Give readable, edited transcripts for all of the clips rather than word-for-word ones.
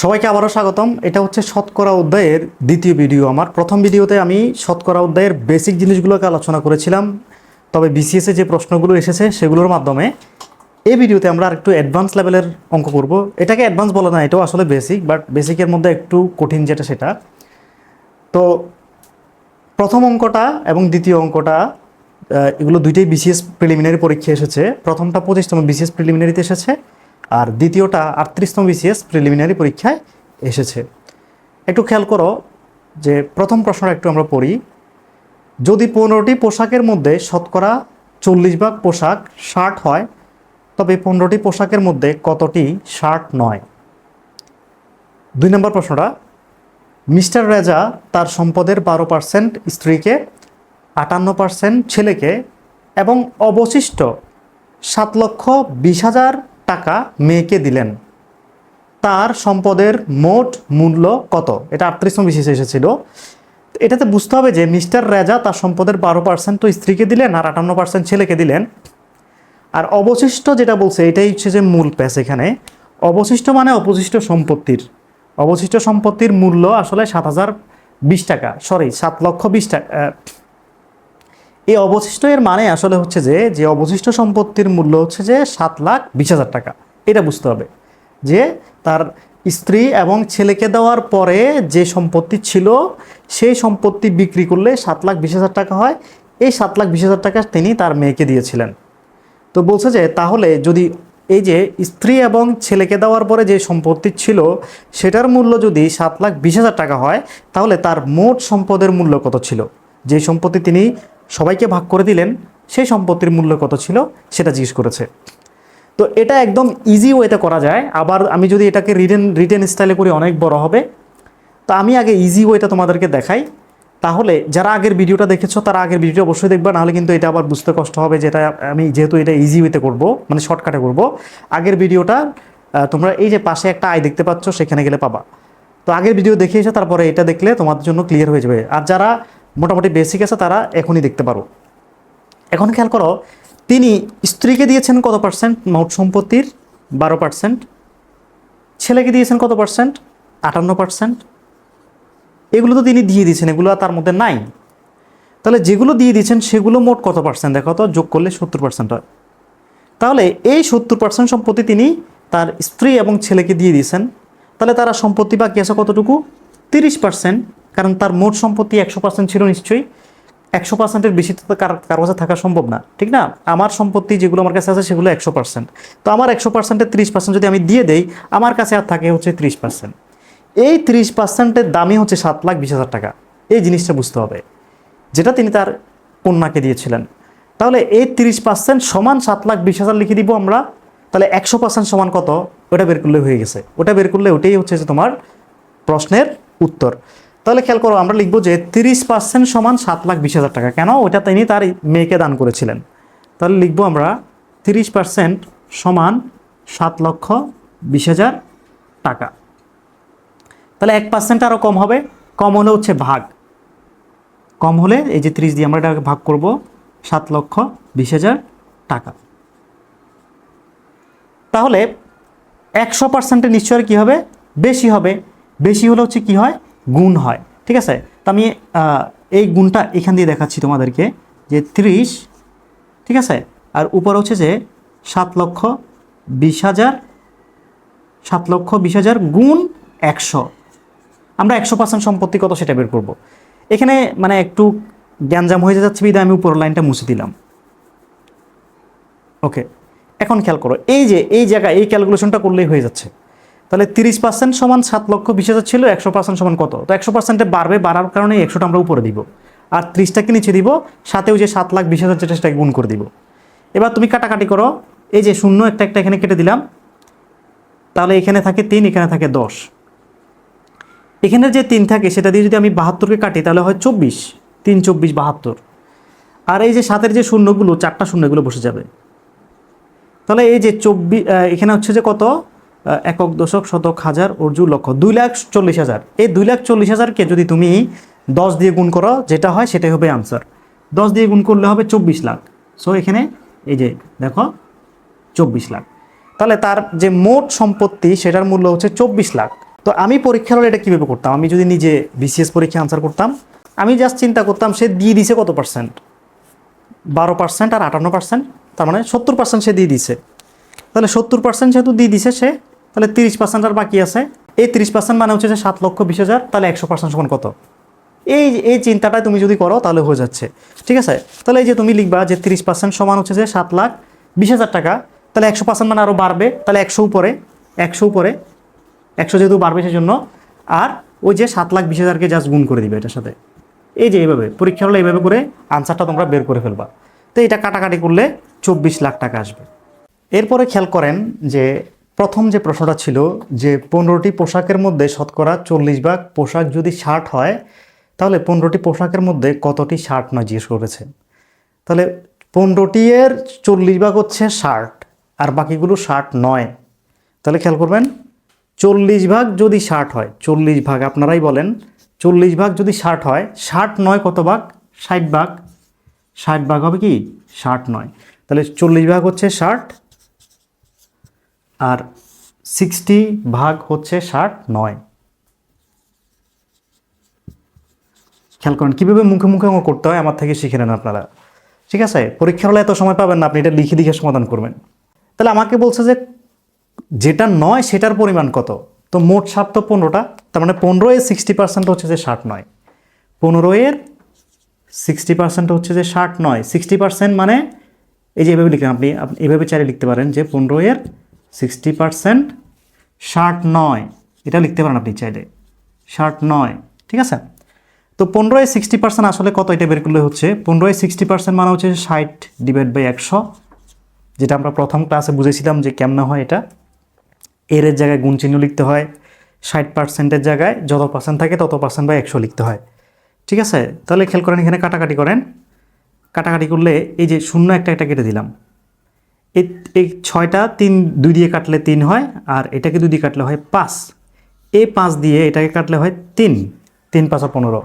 সবাইকে আবারও স্বাগতম। এটা হচ্ছে শতকরা অধ্যায়ের দ্বিতীয় ভিডিও। আমার প্রথম ভিডিওতে আমি শতকরা অধ্যায়ের বেসিক জিনিসগুলোকে আলোচনা করেছিলাম, তবে বিসিএসে যে প্রশ্নগুলো এসেছে সেগুলোর মাধ্যমে এই ভিডিওতে আমরা আরেকটু অ্যাডভান্স লেভেলের অঙ্ক করব। এটাকে অ্যাডভান্স বলা না, এটাও আসলে বেসিক, বাট বেসিকের মধ্যে একটু কঠিন যেটা সেটা। তো প্রথম অঙ্কটা এবং দ্বিতীয় অঙ্কটা এগুলো দুইটাই বিসিএস প্রিলিমিনারি পরীক্ষা এসেছে। প্রথমটা 25তম বিসিএস প্রিলিমিনারিতে এসেছে, আর দ্বিতীয়টা 38তম বিসিএস প্রিলিমিনারি পরীক্ষায় এসেছে। একটু খেয়াল করো যে প্রথম প্রশ্নটা একটু আমরা পড়ি। যদি 15টি পোশাকের মধ্যে শতকরা 40 ভাগ পোশাক শার্ট হয়, তবে 15টি পোশাকের মধ্যে কতটি শার্ট নয়? 2 নম্বর প্রশ্নটা, মিস্টার রেজা তার সম্পদের 12% স্ত্রীকে, 58% ছেলেকে এবং অবশিষ্ট 7,20,000 টাকা মেয়েকে দিলেন। তার সম্পদের মোট মূল্য কত? এটা 38তম বিসিএসে এসেছিল। এটাতে বুঝতে হবে যে মিস্টার রেজা তার সম্পদের 12% তো স্ত্রীকে দিলেন আর 58% ছেলেকে দিলেন, আর অবশিষ্ট যেটা বলছে এটাই হচ্ছে যে মূল প্যাচ। এখানে অবশিষ্ট মানে অবশিষ্ট সম্পত্তির মূল্য আসলে 7,020 টাকা, সরি 7,20,000 টাকা। এই অবশিষ্ট এর মানে আসলে হচ্ছে যে অবশিষ্ট সম্পত্তির মূল্য হচ্ছে যে 7,20,000 টাকা। এটা বুঝতে হবে যে তার স্ত্রী এবং ছেলেকে দেওয়ার পরে যে সম্পত্তি ছিল সেই সম্পত্তি বিক্রি করলে 7,20,000 টাকা হয়। এই 7,20,000 টাকা তিনি তার মেয়েকে দিয়েছিলেন। তো বলছে যে তাহলে যদি এই যে স্ত্রী এবং ছেলেকে দেওয়ার পরে যে সম্পত্তি ছিল সেটার মূল্য যদি 7,20,000 টাকা হয়, তাহলে তার মোট সম্পদের মূল্য কত ছিল? যে সম্পত্তি তিনি সবাইকে ভাগ করে দিলেন সেই সম্পত্তির মূল্য কত ছিল সেটা জিজ্ঞেস করেছে। তো এটা একদম ইজি ওয়েতে করা যায়। আবার আমি যদি এটাকে রিটেন স্টাইলে করি অনেক বড় হবে। তো আমি আগে ইজি ওয়েটা তোমাদেরকে দেখাই, তাহলে যারা আগের ভিডিওটা দেখেছো তারা আগের ভিডিওটা অবশ্যই দেখবে, নাহলে কিন্তু এটা আবার বুঝতে কষ্ট হবে। যেটা আমি যেহেতু এটা ইজি ওয়েতে করব, মানে শর্টকাটে করব, আগের ভিডিওটা তোমরা এই যে পাশে একটা আই দেখতে পাচ্ছ সেখানে গেলে পাবা। তো আগের ভিডিও দেখে এসে তারপরে এটা দেখলে তোমাদের জন্য ক্লিয়ার হয়ে যাবে। আর যারা মোটামুটি বেসিক আছে তারা এখনই দেখতে পারো। এখন খেয়াল করো, তিনি স্ত্রীকে দিয়েছেন কত পার্সেন্ট? মোট সম্পত্তির 12%। ছেলেকে দিয়েছেন কত পার্সেন্ট? 58%। এগুলো তো তিনি দিয়ে দিয়েছেন, এগুলো তার মধ্যে নাই। তাহলে যেগুলো দিয়ে দিয়েছেন সেগুলো মোট কত পার্সেন্ট? দেখো তো, যোগ করলে 70% হয়। তাহলে এই 70% সম্পত্তি তিনি তার স্ত্রী এবং ছেলেকে দিয়ে দিয়েছেন। তাহলে তারা সম্পত্তি বাকি আছে কতটুকু? 30%। কারণ তার মোট সম্পত্তি 100% ছিল নিশ্চয়ই। 100%-এর বেশি তো কারো কাছে থাকা সম্ভব না, ঠিক না? আমার সম্পত্তি যেগুলো আমার কাছে আছে সেগুলো 100%। তো আমার 100%-এর 30% যদি আমি দিয়ে দেই, আমার কাছে আর থাকে হচ্ছে 30%। এই 30%-এর দামই হচ্ছে 7,20,000 টাকা। এই জিনিসটা বুঝতে হবে, যেটা তিনি তার কন্যাকে দিয়েছিলেন। তাহলে এই 30% সমান 7,20,000 লিখে দিব আমরা। তাহলে 100% সমান কত? ওটা বের করলে হয়ে গেছে। ওটা বের করলে ওটাই হচ্ছে যে তোমার প্রশ্নের উত্তর। তাহলে খেয়াল করো, আমরা লিখবো যে 30% সমান 7,20,000 টাকা। কেন? ওটা তিনি তার মেয়েকে দান করেছিলেন। তাহলে লিখবো আমরা 30% সমান 7,20,000 টাকা। তাহলে 1% আরও কম হবে। কম হলে হচ্ছে ভাগ, কম হলে এই যে 30 দিয়ে আমরা এটাকে ভাগ করব, 7,20,000 টাকা। তাহলে 100%-এর নিশ্চয় কী হবে? বেশি হবে। বেশি হলে হচ্ছে কী হয়? গুণ হয়, ঠিক আছে? তো আমি এই গুণটা এখান দিয়ে দেখাচ্ছি তোমাদেরকে, যে 30, ঠিক আছে, আর উপর হচ্ছে যে 7,20,000 গুণ 100। আমরা 100% সম্পত্তি কত সেটা বের করব। এখানে মানে একটু গ্যাঞ্জাম হয়ে যাচ্ছে বিধায় আমি উপরের লাইনটা মুছে দিলাম। ওকে, এখন খেয়াল করো, এই যে এই জায়গায় এই ক্যালকুলেশনটা করলেই হয়ে যাচ্ছে। তাহলে 30% সমান 7,20,000 ছিল, 100% সমান কত? তো 100%-এ বাড়বে, বাড়ার কারণে 100টা আমরা উপরে দিব আর 30টাকে নিচে দিব, সাথে ওই যে 7,20,000 যেটা সেটাকে গুণ করে দিব। এবার তুমি কাটাকাটি করো, এই যে শূন্য একটা একটা এখানে কেটে দিলাম। তাহলে এখানে থাকে 3, এখানে থাকে 10। এখানে যে 3 থাকে সেটা দিয়ে যদি আমি 72কে কাটি তাহলে হয় 24। 3 24 72। আর এই যে 7-এর যে শূন্যগুলো, 4টা শূন্যগুলো বসে যাবে। তাহলে এই যে 24 এখানে হচ্ছে যে কত? একক, দশক, শতক, হাজার, অর্জু, লক্ষ, 2,40,000। এই 2,40,000-কে যদি তুমি 10 দিয়ে গুণ করো, যেটা হয় সেটাই হবে আনসার। 10 দিয়ে গুণ করলে হবে 24 লাখ। সো এখানে এই যে দেখো 24 লাখ। তাহলে তার যে মোট সম্পত্তি সেটার মূল্য হচ্ছে 24 লাখ। তো আমি পরীক্ষার হলে এটা কীভাবে করতাম, আমি যদি নিজে বিসিএস পরীক্ষা আনসার করতাম, আমি জাস্ট চিন্তা করতাম সে দিয়ে দিছে কত পার্সেন্ট, 12% আর 58%, তার মানে 70% সে দিয়ে দিছে। তাহলে 70% যেহেতু দিয়ে দিছে সে, তাহলে 30% আর বাকি আছে। এই 30% মানে হচ্ছে যে 7,20,000, তাহলে 100% সমান কত? এই চিন্তাটা তুমি যদি করো তাহলে হয়ে যাচ্ছে, ঠিক আছে। তাহলে এই যে তুমি লিখবা যে 30% সমান হচ্ছে যে 7,20,000 টাকা, তাহলে 100% মানে আরও বাড়বে, তাহলে 100 উপরে 100 যেহেতু বাড়বে সেজন্য, আর ওই যে 7,20,000কে জাস্ট গুণ করে দিবে এটার সাথে। এই যে এইভাবে পরীক্ষা হলে এইভাবে করে আনসারটা তোমরা বের করে ফেলবা। তো এটা কাটাকাটি করলে 24 লাখ টাকা আসবে। এরপরে খেয়াল করেন যে প্রথম যে প্রশ্নটা ছিল যে 15টি পোশাকের মধ্যে শতকরা 40 ভাগ পোশাক যদি শার্ট হয়, তাহলে 15টি পোশাকের মধ্যে কতটি শার্ট নয় জিজ্ঞেস করেছে। তাহলে 15টি এর 40 ভাগ হচ্ছে শার্ট, আর বাকিগুলো শার্ট নয়। তাহলে খেয়াল করবেন 40 ভাগ যদি শার্ট হয়, 40 ভাগ আপনারাই বলেন, 40 ভাগ যদি শার্ট হয়, শার্ট নয় কত ভাগ? 60 ভাগ। 60 ভাগ হবে কি? শার্ট নয়। তাহলে 40 ভাগ হচ্ছে শার্ট, আর 60 ভাগ হচ্ছে শার্ট নয়। খেয়াল করেন কীভাবে মুখে মুখে অঙ্ক করতে হয়, আমার থেকে শিখে নেন আপনারা, ঠিক আছে। পরীক্ষার হলে এত সময় পাবেন না, আপনি এটা লিখে লিখে সমাধান করবেন। তাহলে আমাকে বলছে যে যেটা নয় সেটার পরিমাণ কত। তো মোট শার্ট তো 15টা, তার মানে 15 এর 60% হচ্ছে যে শার্ট নয়। 15 এর 60% হচ্ছে যে শার্ট নয়। 60% মানে এই যে এভাবে লিখেন, আপনি এভাবে চাইলে লিখতে পারেন যে 15 এর 60% শার্ট নয়, এটা লিখতে পারেন আপনি চাইলে, শার্ট নয়, ঠিক আছে। তো 15 এর 60% আসলে কত, এটা বের করলে হচ্ছে 15 এর 60% মানে হচ্ছে 60/100, যেটা আমরা প্রথম ক্লাসে বুঝেছিলাম যে কেমন হয় এটা। এর জায়গায় গুণ চিহ্ন লিখতে হয়, 60%-এর জায়গায় যত পার্সেন্ট থাকে তত %/100 লিখতে হয়, ঠিক আছে। তাহলে খেয়াল করেন এখানে কাটাকাটি করেন, কাটাকাটি করলে এই যে শূন্য একটা কেটে দিলাম, এই 6টা 2 দিয়ে কাটলে 3 হয়, আর এটাকে 2 দিয়ে কাটলে হয় 5, এই 5 দিয়ে এটাকে কাটলে হয় 3, 3 5 15,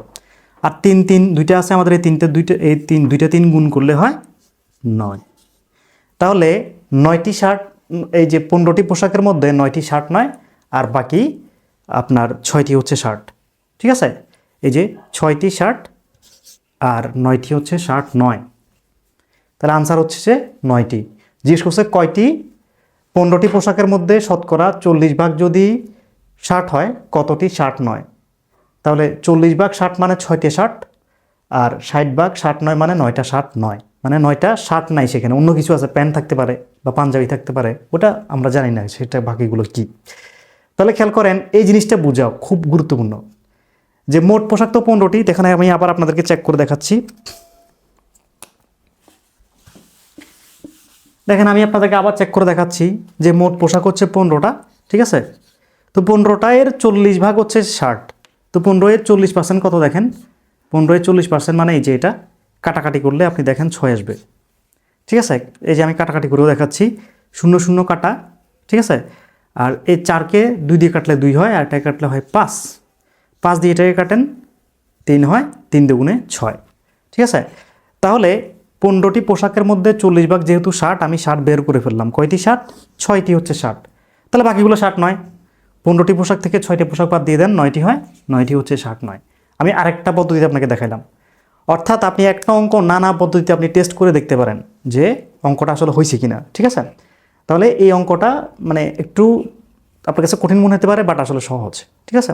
আর 3 দুইটা আছে আমাদের, এই দুইটা 3 গুণ করলে হয় 9। তাহলে 9টি শার্ট, এই যে 15টি পোশাকের মধ্যে 9টি শার্ট নয়, আর বাকি আপনার 6টি হচ্ছে শার্ট, ঠিক আছে। এই যে 6টি শার্ট আর 9টি হচ্ছে শার্ট নয়, তাহলে আনসার হচ্ছে যে 9টি। জিজ্ঞেস করছে কয়টি 15টি পোশাকের মধ্যে শতকরা 40 ভাগ যদি শার্ট হয়, কতটি শার্ট নয়। তাহলে 40 ভাগ শার্ট মানে 6টি শার্ট, আর 60 ভাগ শার্ট নয় মানে 9টা শার্ট নয়, মানে 9টা শার্ট নাই, সেখানে অন্য কিছু আছে, প্যান্ট থাকতে পারে বা পাঞ্জাবি থাকতে পারে, ওটা আমরা জানি না সেটা বাকিগুলো কি। তাহলে খেয়াল করেন এই জিনিসটা বোঝাও, খুব গুরুত্বপূর্ণ যে মোট পোশাক তো 15টি। এখানে আমি আবার আপনাদেরকে চেক করে দেখাচ্ছি, দেখেন আমি আপনাদেরকে আবার চেক করে দেখাচ্ছি যে মোট পোশাক হচ্ছে 15টা, ঠিক আছে। তো 15টা এর 40 ভাগ হচ্ছে শার্ট, তো 15 এর 40% কত দেখেন, 15 এর 40% মানে এই যে এটা কাটাকাটি করলে আপনি দেখেন 6 আসবে, ঠিক আছে। এই যে আমি কাটাকাটি করেও দেখাচ্ছি, 0 0 কাটা, ঠিক আছে। আর এই 4কে 2 দিয়ে কাটলে 2 হয়, আর এটাকে কাটলে হয় 5, 5 দিয়ে এটাকে কাটেন 3 হয়, 3 দুগুণে 6, ঠিক আছে। তাহলে 15টি পোশাকের মধ্যে 40 ভাগ যেহেতু শার্ট, আমি শার্ট বের করে ফেললাম, কয়টি শার্ট? 6টি হচ্ছে শার্ট, তাহলে বাকিগুলো শার্ট নয়। 15টি পোশাক থেকে 6টি পোশাক বাদ দিয়ে দেন, 9টি হয়, 9টি হচ্ছে শার্ট নয়। আমি আরেকটা পদ্ধতিতে আপনাকে দেখাইলাম, অর্থাৎ আপনি একটা অঙ্ক নানা পদ্ধতিতে আপনি টেস্ট করে দেখতে পারেন যে অঙ্কটা আসলে হয়েছে কিনা, ঠিক আছে। তাহলে এই অঙ্কটা মানে একটু আপনার কাছে কঠিন মনে হতে পারে, বাট আসলে সহজ, ঠিক আছে।